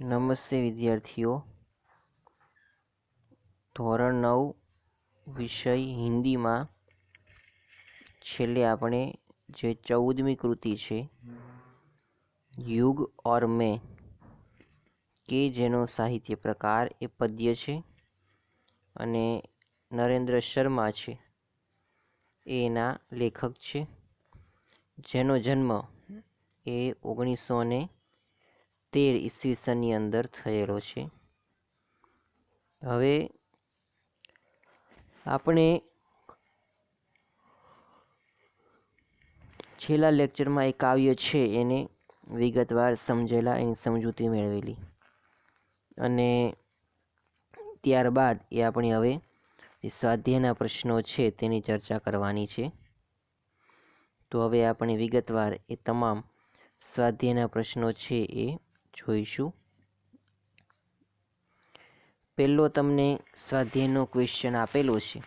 નમસ્તે વિદ્યાર્થીઓ, ધોરણ 9 વિષય હિન્દીમાં છેલ્લે આપણે જે 14મી કૃતિ છે યુગ ઓર મેં કે જેનો સાહિત્ય પ્રકાર એ પદ્ય છે અને નરેન્દ્ર શર્મા છે એ એના લેખક છે, જેનો જન્મ એ 1913 ઈસવીસનની અંદર થયેલો છે. હવે આપણે છેલ્લા લેક્ચરમાં એ કાવ્ય છે એને વિગતવાર સમજેલા, એની સમજૂતી મેળવેલી અને ત્યારબાદ એ આપણે હવે જે સ્વાધ્યાયના પ્રશ્નો છે તેની ચર્ચા કરવાની છે. તો હવે આપણે વિગતવાર એ તમામ સ્વાધ્યાયના પ્રશ્નો છે એ જોઈશું. પહેલો તમને સ્વાધ્યાયનો ક્વેશ્ચન આપેલો છે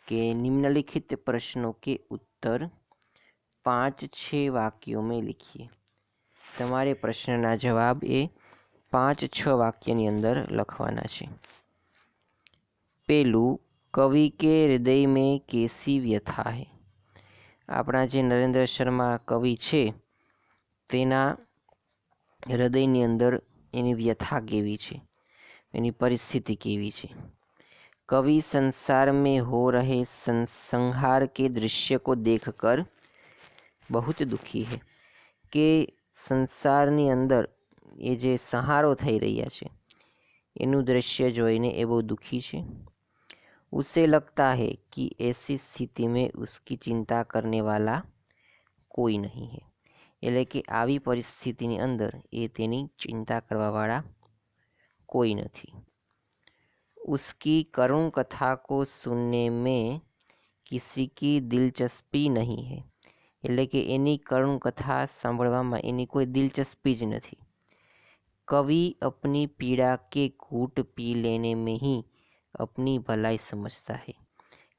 કે નિમ્નલિખિત પ્રશ્નો के उत्तर 5-6 वाक्यों में लिखिए. તમારે પ્રશ્નના જવાબ એ 5-6 વાક્યની અંદર લખવાના છે. પેલું, કવિ કે હૃદય में कैसी व्यथा है. આપણા જે નરેન્દ્ર શર્મા કવિ છે તેના હૃદયની અંદર એની વ્યથા કેવી છે, એની પરિસ્થિતિ કેવી છે. कवि संसार में हो रहे संहार के दृश्य को देखकर बहुत दुखी है. કે સંસારની અંદર એ જે સંહારો થઈ રહ્યા છે એનું દ્રશ્ય જોઈને એ બહુ દુઃખી છે. उसे लगता है कि ऐसी स्थिति में उसकी चिंता करने वाला કોઈ નહીં है. એટલે કે આવી પરિસ્થિતિની અંદર એ તેની ચિંતા કરવાવાળા કોઈ નથી. उसकी करुण कथा को सुनने में किसी की दिलचस्पी नहीं है. એટલે કે એની કરુણ કથા સાંભળવામાં એની કોઈ દિલચસ્પી જ નથી. कवि अपनी पीड़ा के घूंट पी लेने में ही अपनी भलाई समझता है.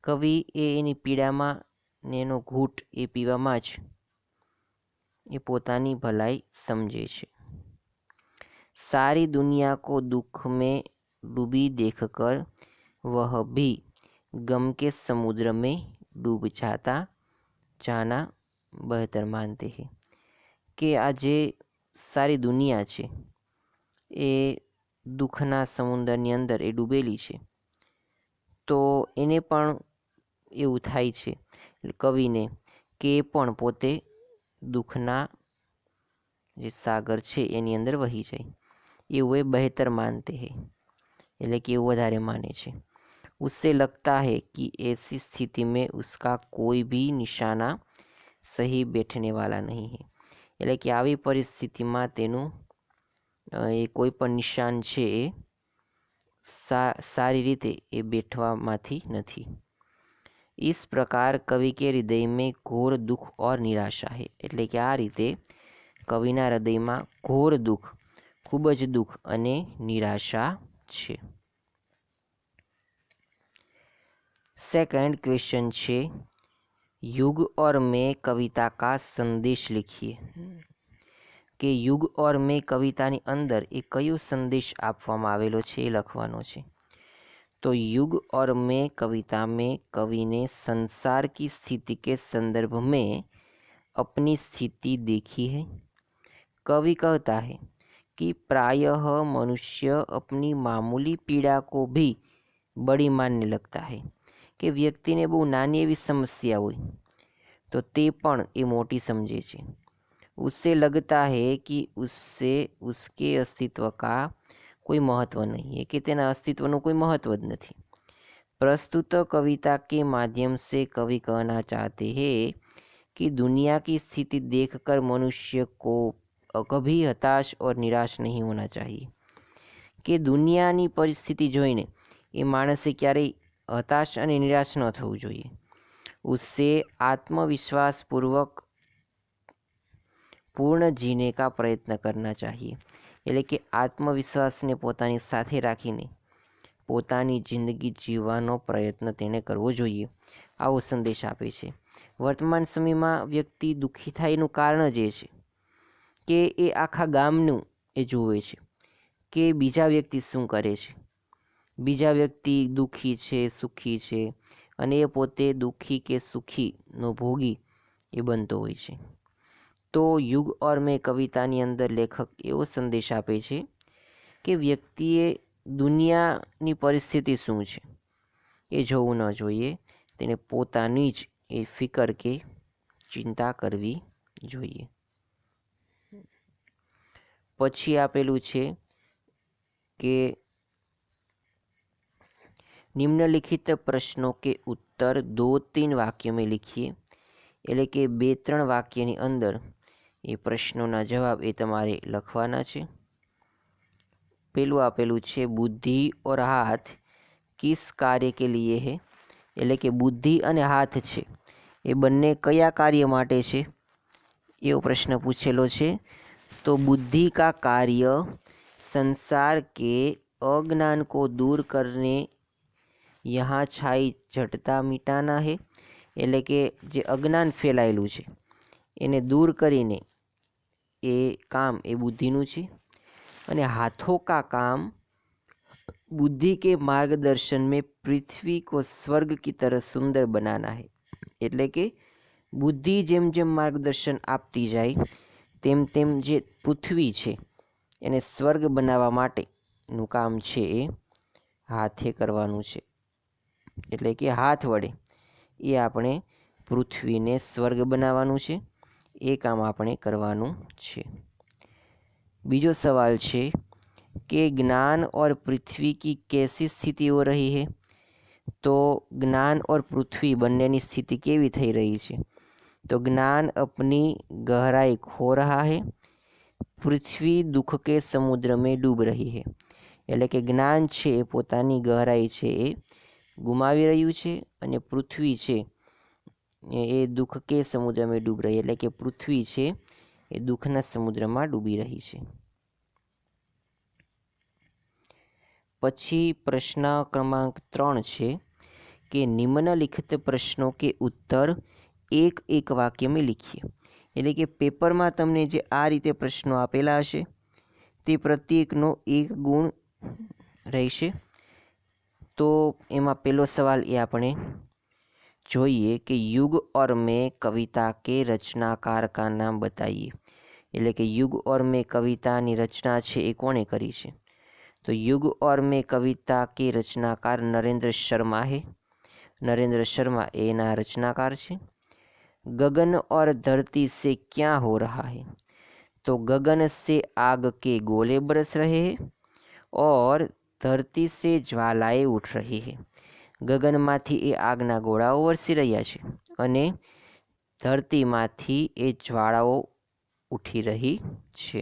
કવિ એ એની પીડામાં ને એનો ઘૂંટ એ પીવામાં જ એ પોતાની ભલાઈ સમજે છે. सारी दुनिया को दुख में डूबी देखकर वह भी गम के समुद्र में डूब जाना बेहतर मानते हैं. કે આ જે સારી દુનિયા છે એ દુઃખના સમુદ્રની અંદર એ ડૂબેલી છે, તો એને પણ એવું થાય છે કવિને કે એ પણ પોતે દુઃખના જે સાગર છે એની અંદર વહી જાય. એવું એ બહેતર માનતે હે, એટલે કે એવું વધારે માને છે. उससे लगता है कि ऐसी स्थिति में उसका कोई भी निशाना સહી બેઠને વાલા નહીં હે. એટલે કે આવી પરિસ્થિતિમાં તેનું એ કોઈ પણ નિશાન છે એ સારી રીતે એ બેઠવામાંથી નથી. इस प्रकार कवि के हृदय में घोर दुख और निराशा है. એટલે કે આ રીતે કવિના હૃદયમાં ઘોર દુઃખ, ખૂબ જ દુઃખ અને નિરાશા છે. सेकंड क्वेश्चन છે युग और मैं कविता का संदेश लिखिए. કે યુગ ઓર મેં કવિતાની અંદર એ કયો સંદેશ આપવામાં આવેલો છે એ લખવાનો છે. तो युग और मैं कविता में कवि ने संसार की स्थिति के संदर्भ में अपनी स्थिति देखी है. कवि कहता है कि प्रायः मनुष्य अपनी मामूली पीड़ा को भी बड़ी मानने लगता है. કે વ્યક્તિને બહુ નાની એવી સમસ્યા હોય તો તે પણ એ મોટી સમજે છે. उससे लगता है कि उससे उसके अस्तित्व का कोई महत्व नहीं है. કે તેના અસ્તિત્વનું કોઈ મહત્વ જ નથી. प्रस्तुत कविता के माध्यम से कवि कहना चाहते हैं कि दुनिया की स्थिति देखकर मनुष्य को कभी हताश और निराश नहीं होना चाहिए. કે દુનિયાની પરિસ્થિતિ જોઈને એ માણસે ક્યારેય હતાશ અને નિરાશ ન થવું જોઈએ. उससे आत्मविश्वासपूर्वक પૂર્ણ જીને કા પ્રયત્ન કરના ચાહીએ. એટલે કે આત્મવિશ્વાસને પોતાની સાથે રાખીને પોતાની જિંદગી જીવવાનો પ્રયત્ન તેણે કરવો જોઈએ. આવો સંદેશ આપે છે. વર્તમાન સમયમાં વ્યક્તિ દુઃખી થાય એનું કારણ જ એ છે કે એ આખા ગામનું એ જુએ છે કે બીજા વ્યક્તિ શું કરે છે. બીજા વ્યક્તિ દુઃખી છે, સુખી છે, અને એ પોતે દુઃખી કે સુખીનો ભોગી એ બનતો હોય છે. તો યુગ ઓર મેં કવિતાની અંદર લેખક એવો સંદેશ આપે છે કે વ્યક્તિએ દુનિયાની પરિસ્થિતિ શું છે એ જોવું ન જોઈએ, તેને પોતાની જ એ ફિકર કે ચિંતા કરવી જોઈએ. પછી આપેલું છે કે निम्नलिखित प्रश्नों के उत्तर 2-3 वाक्यों में लिखिए. એટલે કે 2-3 વાક્યની અંદર એ પ્રશ્નોના જવાબ એ તમારે લખવાના છે. પેલું આપેલું છે બુદ્ધિ ઓર હાથ કિસ કાર્ય કે લીએ હે. એટલે કે બુદ્ધિ અને હાથ છે એ બંને કયા કાર્ય માટે છે એવો પ્રશ્ન પૂછેલો છે. તો बुद्धि का कार्य संसार के अज्ञान को दूर करने यहाँ छाई जटता मिटाना है. એટલે કે જે અજ્ઞાન ફેલાયેલું છે એને દૂર કરીને એ કામ એ બુદ્ધિનું છે. અને હાથોं का काम बुद्धि के मार्गदर्शन में पृथ्वी को स्वर्ग की तरह सुंदर बनाना है. એટલે કે બુદ્ધિ જેમ જેમ માર્ગદર્શન આપતી જાય તેમ તેમ જે પૃથ્વી છે એને સ્વર્ગ બનાવવા માટેનું કામ છે એ હાથે કરવાનું છે. એટલે કે હાથ વડે એ આપણે પૃથ્વીને સ્વર્ગ બનાવવાનું છે, એ કામ આપણે કરવાનું છે. બીજો સવાલ છે કે જ્ઞાન और पृथ्वी की कैसी स्थिति हो रही है. तो ज्ञान और पृथ्वी બંનેની સ્થિતિ કેવી થઈ રહી છે. तो ज्ञान अपनी गहराई खो रहा है, पृथ्वी दुख के समुद्र में डूब रही है. એટલે કે જ્ઞાન છે એ પોતાની ગહરાઈ છે એ ગુમાવી રહ્યું છે અને પૃથ્વી છે એ દુઃખ કે સમુદ્રમાં ડૂબ રહી. એટલે કે પૃથ્વી છે એ દુઃખના સમુદ્રમાં ડૂબી રહી છે. પછી પ્રશ્ન ક્રમાંક 3 છે કે નિમ્નલિખિત પ્રશ્નો કે ઉત્તર એક એક વાક્ય में लिखिए. એટલે કે પેપરમાં તમને જે આ રીતે પ્રશ્નો આપેલા હશે તે પ્રત્યેકનો એક ગુણ રહેશે. તો એમાં પહેલો સવાલ એ આપણે જોઈએ કે युग और मैं कविता के रचनाकार का नाम बताइए. એટલે કે युग और मैं કવિતાની રચના છે એ કોણે કરી છે. तो युग और मैं कविता के रचनाकार नरेंद्र शर्मा है. नरेंद्र शर्मा एना रचनाकार છે. गगन और धरती से क्या हो रहा है. तो गगन से आग के गोले बरस रहे हैं और धरती से ज्वालाएं उठ रही है. ગગનમાંથી એ આગના ગોળાઓ વરસી રહ્યા છે અને ધરતીમાંથી એ જ્વાળાઓ ઉઠી રહી છે.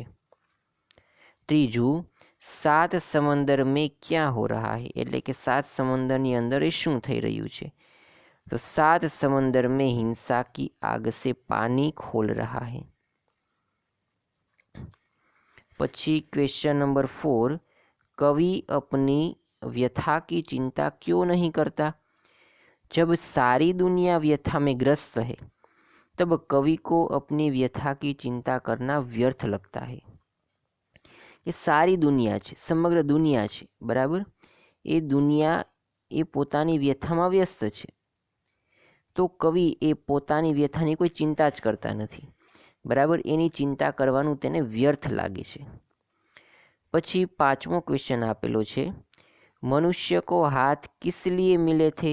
ત્રીજું, સાત સમંદર में क्या हो रहा है. એટલે કે સાત સમંદરની અંદર એ શું થઈ રહ્યું છે. तो सात समंदर में हिंसा की आग से पानी खोल रहा है. પછી क्वेश्चन नंबर 4, कवि अपनी व्यथा की चिंता क्यों नहीं करता. जब सारी दुनिया व्यथा में ग्रस्त है तब कवि को अपनी व्यथा की चिंता करना व्यर्थ लगता है. એ સારી દુનિયા છે, સમગ્ર દુનિયા છે, બરાબર. એ દુનિયા એ પોતાની વ્યથામાં વ્યસ્ત છે, તો કવિ એ પોતાની વ્યથાની કોઈ ચિંતા જ કરતા નથી, બરાબર. એની ચિંતા કરવાનું તેને વ્યર્થ લાગે છે. પછી પાંચમો ક્વેશ્ચન આપેલો છે, मनुष्य को हाथ किस लिए मिले थे.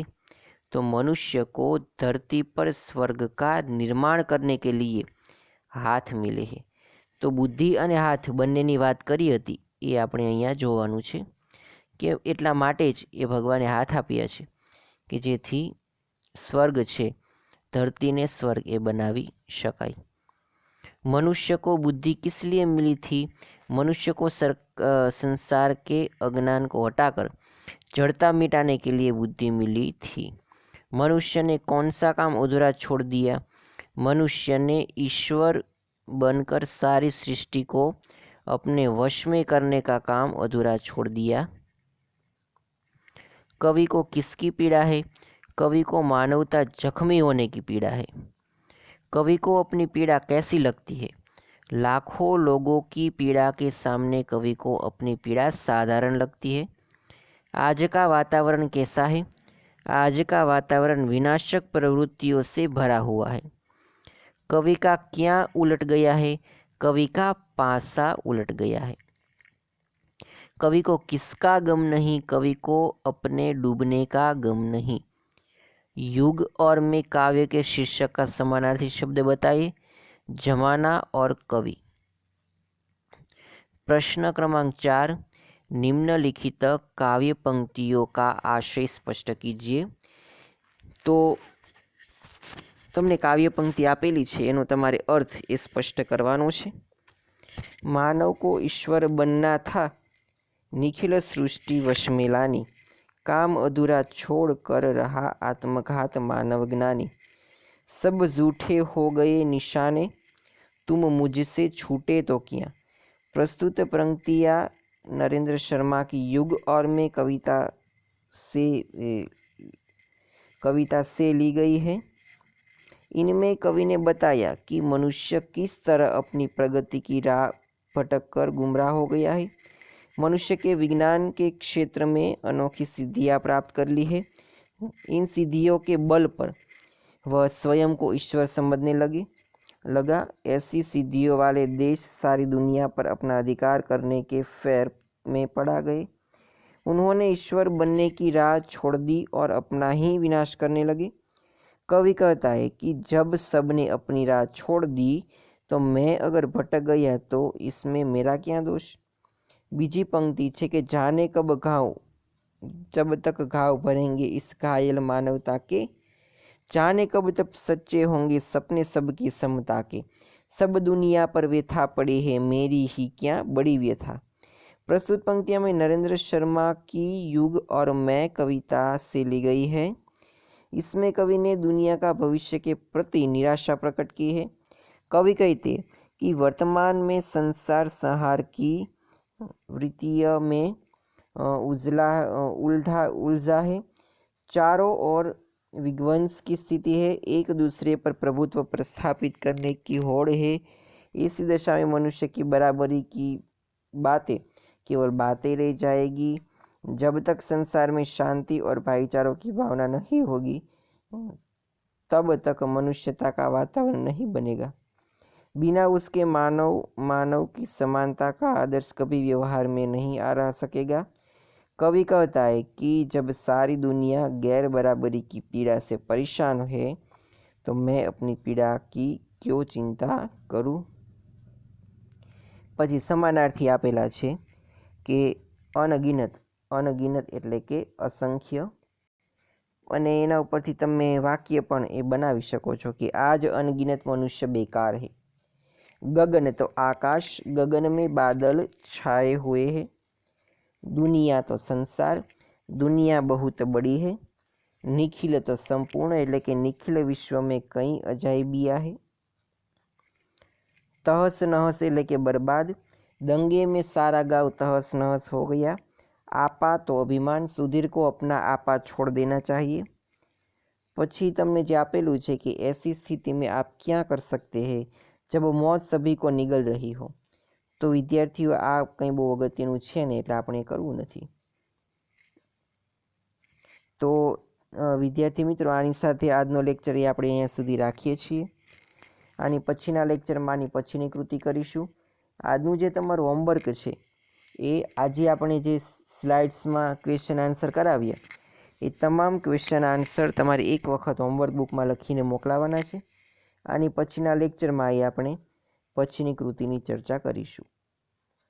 तो मनुष्य को धरती पर स्वर्ग का निर्माण करने के लिए हाथ मिले हैं. તો બુદ્ધિ અને હાથ બંનેની વાત કરી હતી એ આપણે અહીંયા જોવાનું છે કે એટલા માટે જ એ ભગવાને હાથ આપ્યા છે કે જેથી સ્વર્ગ છે ધરતીને સ્વર્ગ એ બનાવી શકાય. मनुष्य को बुद्धि किस लिए मिली थी. मनुष्य को संसार के अज्ञान को हटाकर जड़ता मिटाने के लिए बुद्धि मिली थी. मनुष्य ने कौन सा काम अधूरा छोड़ दिया. मनुष्य ने ईश्वर बनकर सारी सृष्टि को अपने वश में करने का काम अधूरा छोड़ दिया. कवि को किसकी पीड़ा है. कवि को मानवता जख्मी होने की पीड़ा है. कवि को अपनी पीड़ा कैसी लगती है. लाखों लोगों की पीड़ा के सामने कवि को अपनी पीड़ा साधारण लगती है। आज का वातावरण कैसा है? आज का वातावरण विनाशक प्रवृत्तियों से भरा हुआ है। कवि का क्या उलट गया है? कवि का पासा उलट गया है। कवि को किसका गम नहीं? कवि को अपने डूबने का गम नहीं। युग और में काव्य के शीर्षक का समानार्थी शब्द बताइए। जमाना और कवि। प्रश्न क्रमांक 4, निम्नलिखित काव्य पंक्तियों का आशय स्पष्ट कीजिए। तो તમને કાવ્ય પંક્તિ આપેલી છે એનો તમારે અર્થ એ સ્પષ્ટ કરવાનો છે। માનવ को ईश्वर बनना था, निखिल सृष्टि वश में लानी, काम अधूरा छोड़ कर रहा आत्मघात मानव ज्ञानी, सब झूठे हो गए निशाने, तुम मुझसे छूटे तो क्या। प्रस्तुत पंक्तियाँ नरेंद्र शर्मा की युग और में कविता से ली गई है। इनमें कवि ने बताया कि मनुष्य किस तरह अपनी प्रगति की राह भटक कर गुमराह हो गया है। मनुष्य के विज्ञान के क्षेत्र में अनोखी सिद्धियां प्राप्त कर ली है। इन सिद्धियों के बल पर वह स्वयं को ईश्वर समझने लगा। ऐसी सिद्धियों वाले देश सारी दुनिया पर अपना अधिकार करने के फेर में पड़ा गए। उन्होंने ईश्वर बनने की राह छोड़ दी और अपना ही विनाश करने लगे। कवि कहता है कि जब सबने अपनी राह छोड़ दी तो मैं अगर भटक गया तो इसमें मेरा क्या दोष। बीजी पंक्ति है कि जाने कब घाव, जब तक घाव भरेंगे इस घायल मानवता के, जाने कब तक सच्चे होंगे सपने सबकी समता के, सब दुनिया पर व्यथा पड़ी है मेरी ही क्या बड़ी व्यथा। प्रस्तुत पंक्तियां में नरेंद्र शर्मा की युग और मैं कविता से ली गई है। इसमें कवि ने दुनिया का भविष्य के प्रति निराशा प्रकट की है। कवि कहते कि वर्तमान में संसार संहार की वृत्तियों में उलझा है, चारों ओर विध्वंस की स्थिति है, एक दूसरे पर प्रभुत्व प्रस्थापित करने की होड़ है। इस दशा में मनुष्य की बराबरी की बातें केवल बातें रह जाएगी। जब तक संसार में शांति और भाईचारों की भावना नहीं होगी तब तक मनुष्यता का वातावरण नहीं बनेगा। बिना उसके मानव की समानता का आदर्श कभी व्यवहार में नहीं आ रह सकेगा। कवि कहता है कि जब सारी दुनिया गैर बराबरी की पीड़ा से परेशान है तो मैं अपनी पीड़ा की क्यों चिंता करूं। પછી સમાનાર્થી આપેલા છે કે અનગિનત એટલે કે અસંખ્ય, અને એના ઉપરથી તમે વાક્ય પણ એ બનાવી શકો છો કે आज अनगिनत मनुष्य बेकार है। गगन तो आकाश, गगन में बादल छाए हुए हैं। दुनिया तो संसार, दुनिया बहुत बड़ी है। निखिल तो संपूर्ण એટલે કે નિખિલ વિશ્વ में कई अजायबियाँ है। तहस नहस એટલે કે बर्बाद, दंगे में सारा गांव तहस नहस हो गया। आपा तो अभिमान, सुधीर को अपना आपा छोड़ देना चाहिए। પછી તમને જે આપેલું છે કે ऐसी स्थिति में आप क्या कर सकते हैं जब मौत सभी को निगल रही हो। तो विद्यार्थीओ आ કંઈ બહુ અગત્યનું છે ને એટલે આપણે કરવું નથી। તો વિદ્યાર્થી મિત્રો આની સાથે આજનો લેક્ચર એ આપણે અહીંયા સુધી રાખીએ છીએ। આની પછીના લેક્ચરમાં આની પછીની કૃતિ કરીશું। આજનું જે તમારું હોમવર્ક છે એ આજે આપણે જે સ્લાઇડ્સમાં ક્વેશ્ચન આન્સર કરાવ્યા એ તમામ ક્વેશ્ચન આન્સર તમારે એક વખત હોમવર્ક બુકમાં લખીને મોકલાવવાના છે। આની પછીના લેક્ચરમાં એ આપણે પછીની કૃતિની ચર્ચા કરીશું।